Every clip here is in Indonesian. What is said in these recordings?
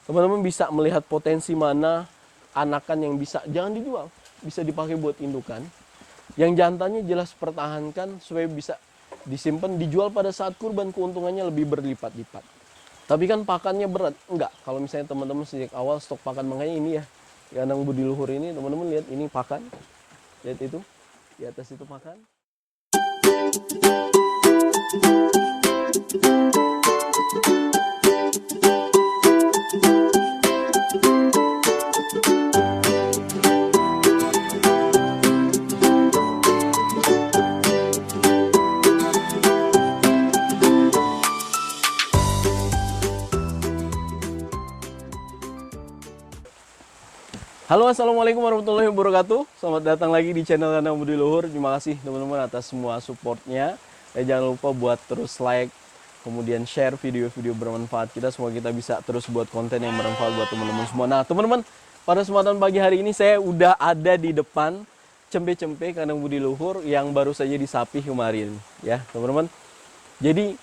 teman-teman bisa melihat potensi mana anakan yang bisa, jangan dijual, bisa dipakai buat indukan. Yang jantannya jelas pertahankan supaya bisa disimpan, dijual pada saat kurban, keuntungannya lebih berlipat-lipat. Tapi kan pakannya berat, enggak. Kalau misalnya teman-teman sejak awal stok pakan, makanya ini ya, kandang budi luhur ini, teman-teman lihat ini pakan, lihat itu, di atas itu pakan. Halo, assalamualaikum warahmatullahi wabarakatuh. Selamat datang lagi di channel Kandang Budi Luhur. Terima kasih teman-teman atas semua supportnya. Jangan lupa buat terus like, kemudian share video-video bermanfaat kita. Semoga kita bisa terus buat konten yang bermanfaat buat teman-teman semua. Nah teman-teman, pada kesempatan pagi hari ini saya udah ada di depan cempe-cempe Kandang Budi Luhur yang baru saja disapih kemarin. Ya teman-teman. Jadi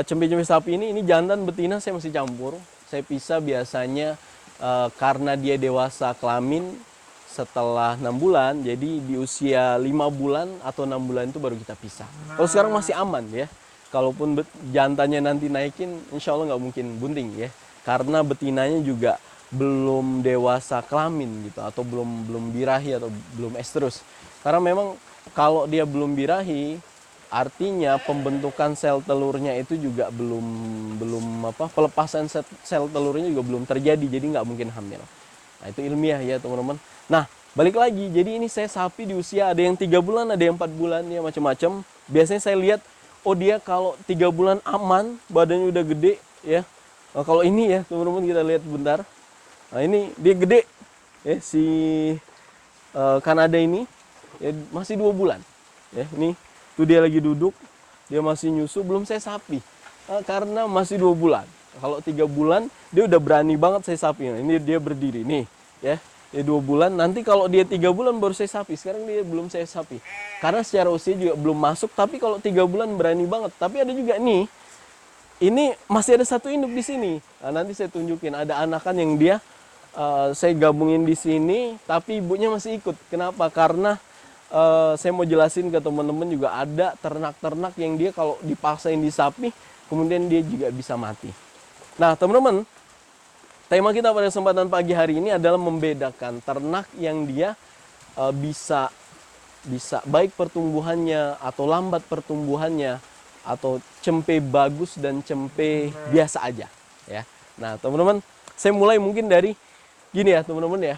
cempe-cempe sapi ini jantan betina saya masih campur. Saya pisah biasanya karena dia dewasa kelamin setelah 6 bulan, jadi di usia 5 bulan atau 6 bulan itu baru kita pisah. Kalau sekarang masih aman ya. Kalaupun jantannya nanti naikin, insya Allah nggak mungkin bunting ya. Karena betinanya juga belum dewasa kelamin gitu, atau belum birahi atau belum estrus. Karena memang kalau dia belum birahi, artinya pembentukan sel telurnya itu juga belum pelepasan sel telurnya juga belum terjadi, jadi nggak mungkin hamil. Nah itu ilmiah ya teman-teman. Nah balik lagi, jadi ini saya sapi di usia ada yang 3 bulan, ada yang 4 bulan ya, macam-macam. Biasanya saya lihat, oh dia kalau 3 bulan aman, badannya udah gede ya. Nah, kalau ini ya teman-teman, kita lihat bentar. Nah ini dia gede ya, si Kanada ini ya, masih 2 bulan ya. Ini tuh dia lagi duduk, dia masih nyusu, belum saya sapi karena masih 2 bulan. Kalau 3 bulan dia udah berani banget saya sapi. Nah, ini dia berdiri nih ya, dia 2 bulan. Nanti kalau dia 3 bulan baru saya sapi. Sekarang dia belum saya sapi karena secara usia juga belum masuk. Tapi kalau 3 bulan berani banget. Tapi ada juga nih, ini masih ada satu induk di sini. Nah, nanti saya tunjukin, ada anakan yang dia saya gabungin di sini, tapi ibunya masih ikut. Kenapa? Karena saya mau jelasin ke teman-teman juga, ada ternak-ternak yang dia kalau dipaksain di sapi, kemudian dia juga bisa mati. Nah teman-teman, tema kita pada kesempatan pagi hari ini adalah membedakan ternak yang dia bisa baik pertumbuhannya atau lambat pertumbuhannya, atau cempe bagus dan cempe biasa aja ya. Nah teman-teman, saya mulai mungkin dari gini ya teman-teman ya.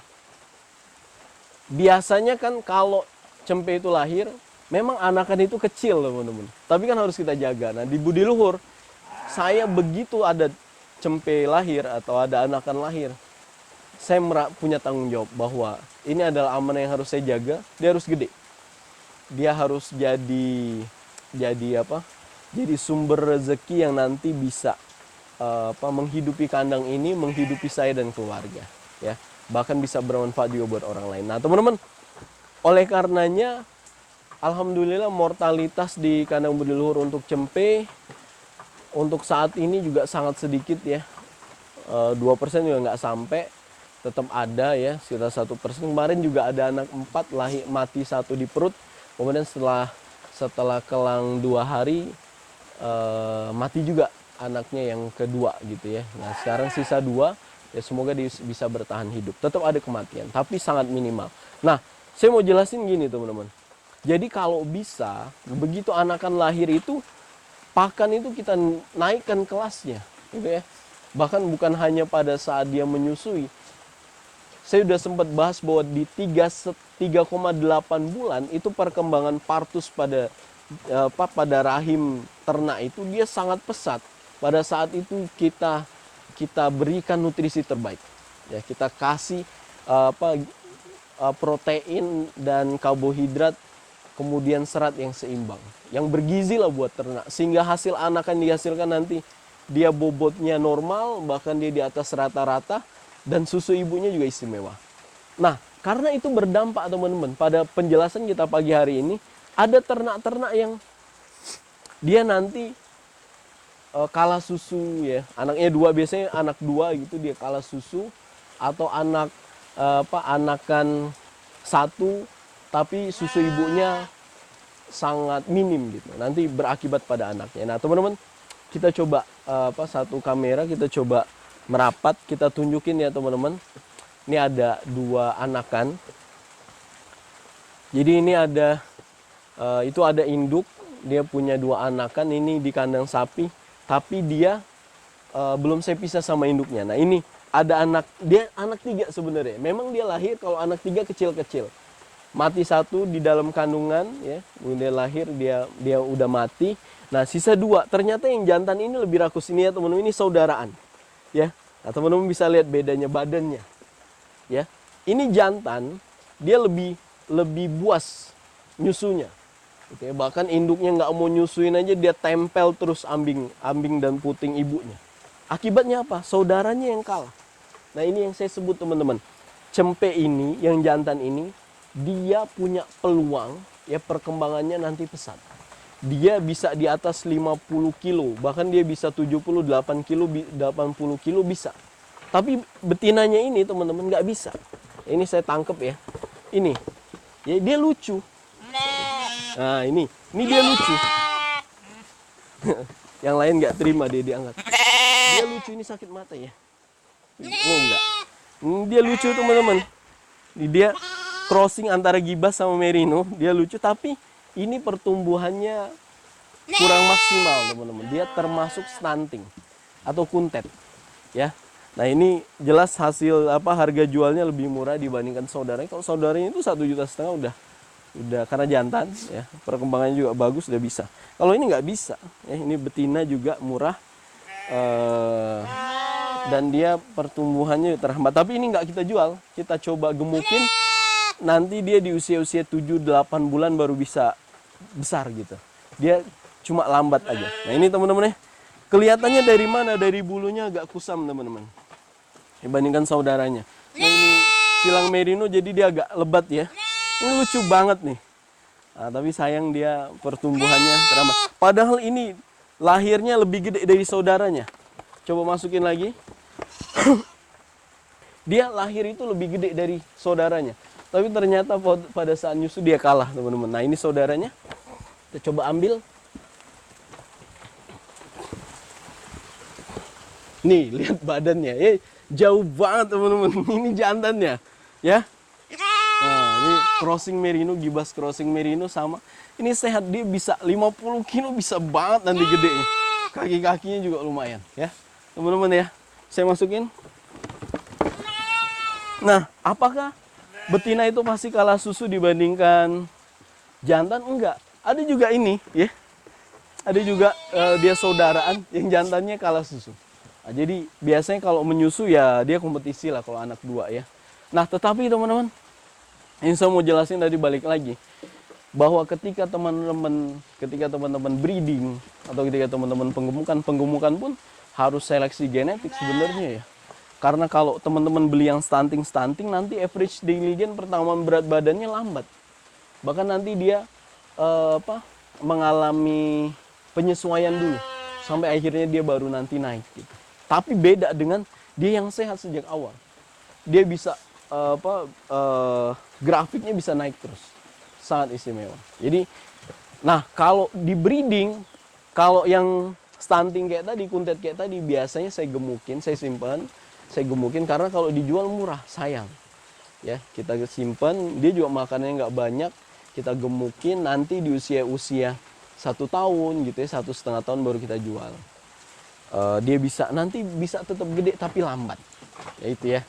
Biasanya kan kalau cempe itu lahir, memang anakan itu kecil teman-teman. Tapi kan harus kita jaga. Nah di Budi Luhur, saya begitu ada cempe lahir atau ada anakan lahir, saya punya tanggung jawab bahwa ini adalah amanah yang harus saya jaga. Dia harus gede. Dia harus jadi sumber rezeki yang nanti bisa menghidupi kandang ini, menghidupi saya dan keluarga. Ya, bahkan bisa bermanfaat juga buat orang lain. Nah teman-teman, oleh karenanya, alhamdulillah mortalitas di kandang Budi Luhur untuk cempe untuk saat ini juga sangat sedikit ya. 2% juga nggak sampai, tetap ada ya, sekitar 1%. Kemarin juga ada anak 4 lahir mati 1 di perut. Kemudian setelah kelang 2 hari mati juga anaknya yang kedua gitu ya. Nah sekarang sisa 2 ya, semoga bisa bertahan hidup. Tetap ada kematian, tapi sangat minimal. Nah saya mau jelasin gini teman-teman. Jadi kalau bisa, begitu anakan lahir itu, pakan itu kita naikkan kelasnya gitu ya. Bahkan bukan hanya pada saat dia menyusui. Saya sudah sempat bahas bahwa di 3,8 bulan itu perkembangan partus pada rahim ternak itu dia sangat pesat. Pada saat itu kita berikan nutrisi terbaik. Ya, kita kasih protein dan karbohidrat, kemudian serat yang seimbang, yang bergizi lah buat ternak, sehingga hasil anakan dihasilkan nanti dia bobotnya normal, bahkan dia di atas rata-rata, dan susu ibunya juga istimewa. Nah karena itu berdampak teman-teman, pada penjelasan kita pagi hari ini, ada ternak-ternak yang dia nanti kalah susu ya. Anaknya dua, biasanya anak dua gitu dia kalah susu, atau anak anakan satu tapi susu ibunya sangat minim gitu. Nanti berakibat pada anaknya. Nah, teman-teman, kita coba satu kamera kita coba merapat, kita tunjukin ya teman-teman. Ini ada dua anakan. Jadi ini ada itu ada induk, dia punya dua anakan ini di kandang sapi, tapi dia belum saya pisah sama induknya. Nah, ini ada dia anak tiga sebenarnya. Memang dia lahir kalau anak tiga kecil-kecil. Mati satu di dalam kandungan ya, kemudian lahir dia udah mati. Nah, sisa dua. Ternyata yang jantan ini lebih rakus ini ya teman-teman, ini saudaraan. Ya. Nah, teman-teman bisa lihat bedanya badannya. Ya. Ini jantan, dia lebih buas nyusunya. Gitu ya. Bahkan induknya nggak mau nyusuin aja, dia tempel terus ambing dan puting ibunya. Akibatnya apa? Saudaranya yang kalah. Nah, ini yang saya sebut teman-teman. Cempe ini, yang jantan ini, dia punya peluang ya perkembangannya nanti pesat. Dia bisa di atas 50 kilo, bahkan dia bisa 78 kilo, 80 kilo bisa. Tapi betinanya ini teman-teman nggak bisa. Ini saya tangkep ya. Ini, ya dia lucu. Nah ini dia lucu. Yang lain nggak terima dia diangkat. Dia lucu, ini sakit mata ya. Oh enggak. Dia lucu teman-teman. Dia crossing antara Gibas sama Merino, dia lucu, tapi ini pertumbuhannya kurang maksimal teman-teman. Dia termasuk stunting atau kuntet ya. Nah, ini jelas hasil harga jualnya lebih murah dibandingkan saudaranya. Kalau saudaranya itu 1,5 juta udah karena jantan ya, perkembangannya juga bagus, udah bisa. Kalau ini nggak bisa ya, ini betina juga murah dan dia pertumbuhannya terhambat. Tapi ini nggak kita jual, kita coba gemukin. Nanti dia di usia-usia 7-8 bulan baru bisa besar gitu. Dia cuma lambat aja. Nah, ini teman-teman ya. Kelihatannya dari mana? Dari bulunya agak kusam teman-teman. Dibandingkan saudaranya. Nah, ini silang Merino jadi dia agak lebat ya. Ini lucu banget nih. Nah, tapi sayang dia pertumbuhannya terhambat. Padahal ini lahirnya lebih gede dari saudaranya. Coba masukin lagi. Dia lahir itu lebih gede dari saudaranya. Tapi ternyata pada saat nyusu dia kalah teman-teman. Nah, ini saudaranya. Kita coba ambil. Nih, lihat badannya. Jauh banget teman-teman. Ini jantannya. Ya. Nah, ini crossing Merino, Gibas crossing Merino sama. Ini sehat, dia bisa 50 kilo, bisa banget nanti gedenya. Kaki-kakinya juga lumayan. Ya, teman-teman ya. Saya masukin. Nah, apakah betina itu pasti kalah susu dibandingkan jantan? Enggak. Ada juga ini, ya. Ada juga dia saudaraan yang jantannya kalah susu. Nah, jadi biasanya kalau menyusu ya dia kompetisi lah kalau anak dua ya. Nah, tetapi teman-teman, yang saya mau jelasin tadi balik lagi bahwa ketika teman-teman breeding atau ketika teman-teman penggemukan pun harus seleksi genetik sebenarnya ya. Karena kalau teman-teman beli yang stunting nanti average daily gain pertambahan berat badannya lambat. Bahkan nanti dia mengalami penyesuaian dulu sampai akhirnya dia baru nanti naik gitu. Tapi beda dengan dia yang sehat sejak awal. Dia bisa grafiknya bisa naik terus. Sangat istimewa. Jadi nah, kalau di breeding, kalau yang stunting kayak tadi, kuntet kayak tadi, biasanya saya gemukin, saya simpan. Saya gemukin karena kalau dijual murah, sayang. Ya, kita simpan, dia juga makanannya nggak banyak. Kita gemukin, nanti di usia 1 tahun gitu ya, 1,5 tahun baru kita jual. Dia nanti bisa tetap gede tapi lambat. Ya itu ya.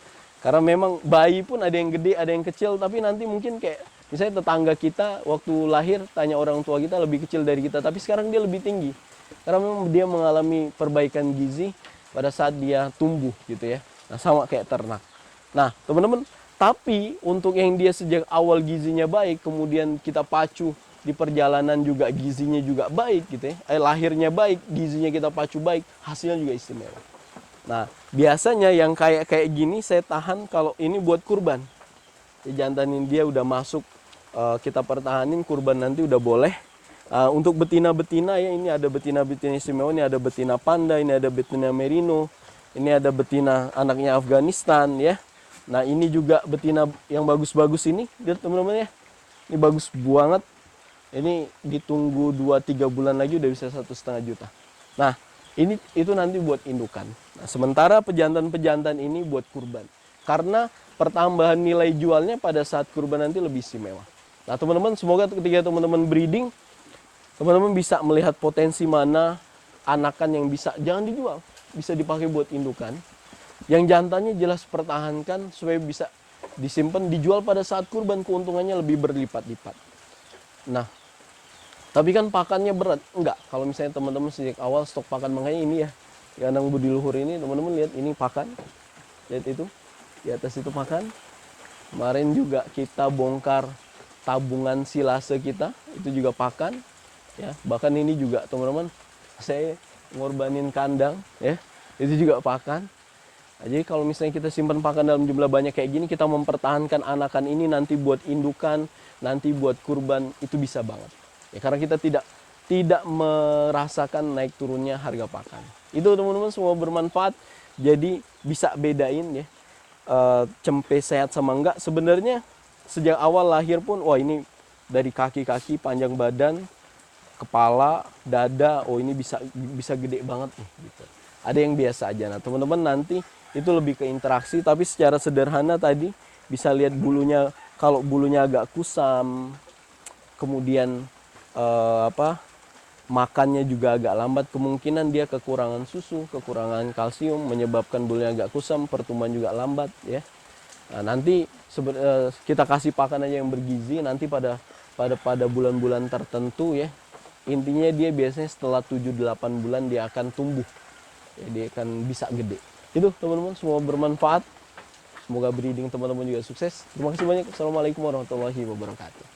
Karena memang bayi pun ada yang gede, ada yang kecil, tapi nanti mungkin kayak misalnya tetangga kita waktu lahir tanya orang tua kita lebih kecil dari kita, tapi sekarang dia lebih tinggi. Karena memang dia mengalami perbaikan gizi pada saat dia tumbuh gitu ya. Nah, sama kayak ternak. Nah, teman-teman, tapi untuk yang dia sejak awal gizinya baik, kemudian kita pacu di perjalanan juga gizinya juga baik gitu ya. Lahirnya baik, gizinya kita pacu baik, hasilnya juga istimewa. Nah, biasanya yang kayak gini saya tahan kalau ini buat kurban. Ya, jantan ini dia udah masuk, kita pertahanin, kurban nanti udah boleh. Untuk betina-betina ya, ini ada betina-betina istimewa, ini ada betina panda, ini ada betina merino, ini ada betina anaknya Afghanistan ya. Nah ini juga betina yang bagus-bagus ini, lihat teman-teman ya. Ini bagus banget. Ini ditunggu 2-3 bulan lagi udah bisa 1,5 juta. Nah ini itu nanti buat indukan. Nah, sementara pejantan-pejantan ini buat kurban. Karena pertambahan nilai jualnya pada saat kurban nanti lebih istimewa. Nah teman-teman, semoga ketika teman-teman breeding, teman-teman bisa melihat potensi mana anakan yang bisa, jangan dijual, bisa dipakai buat indukan. Yang jantannya jelas pertahankan supaya bisa disimpan, dijual pada saat kurban, keuntungannya lebih berlipat-lipat. Nah, tapi kan pakannya berat. Enggak, kalau misalnya teman-teman sejak awal stok pakan, makanya ini ya, kandang budi luhur ini, teman-teman lihat ini pakan. Lihat itu, di atas itu pakan. Kemarin juga kita bongkar tabungan silase kita, itu juga pakan. Ya, bahkan ini juga teman-teman, saya ngorbanin kandang, ya, itu juga pakan. Nah, jadi kalau misalnya kita simpan pakan dalam jumlah banyak kayak gini, kita mempertahankan anakan ini nanti buat indukan, nanti buat kurban, itu bisa banget. Ya, karena kita tidak merasakan naik turunnya harga pakan. Itu teman-teman semua bermanfaat. Jadi bisa bedain ya, cempe sehat sama enggak. Sebenarnya sejak awal lahir pun, wah ini dari kaki-kaki, panjang badan, kepala, dada, oh ini bisa gede banget nih. Gitu. Ada yang biasa aja. Nah teman-teman nanti itu lebih ke interaksi, tapi secara sederhana tadi bisa lihat bulunya. Kalau bulunya agak kusam, kemudian makannya juga agak lambat, kemungkinan dia kekurangan susu, kekurangan kalsium, menyebabkan bulunya agak kusam, pertumbuhan juga lambat ya. Nah, nanti kita kasih pakan aja yang bergizi, nanti pada bulan-bulan tertentu ya. Intinya dia biasanya setelah 7-8 bulan dia akan tumbuh. Ya, dia akan bisa gede. Itu teman-teman, semua bermanfaat. Semoga breeding teman-teman juga sukses. Terima kasih banyak. Assalamualaikum warahmatullahi wabarakatuh.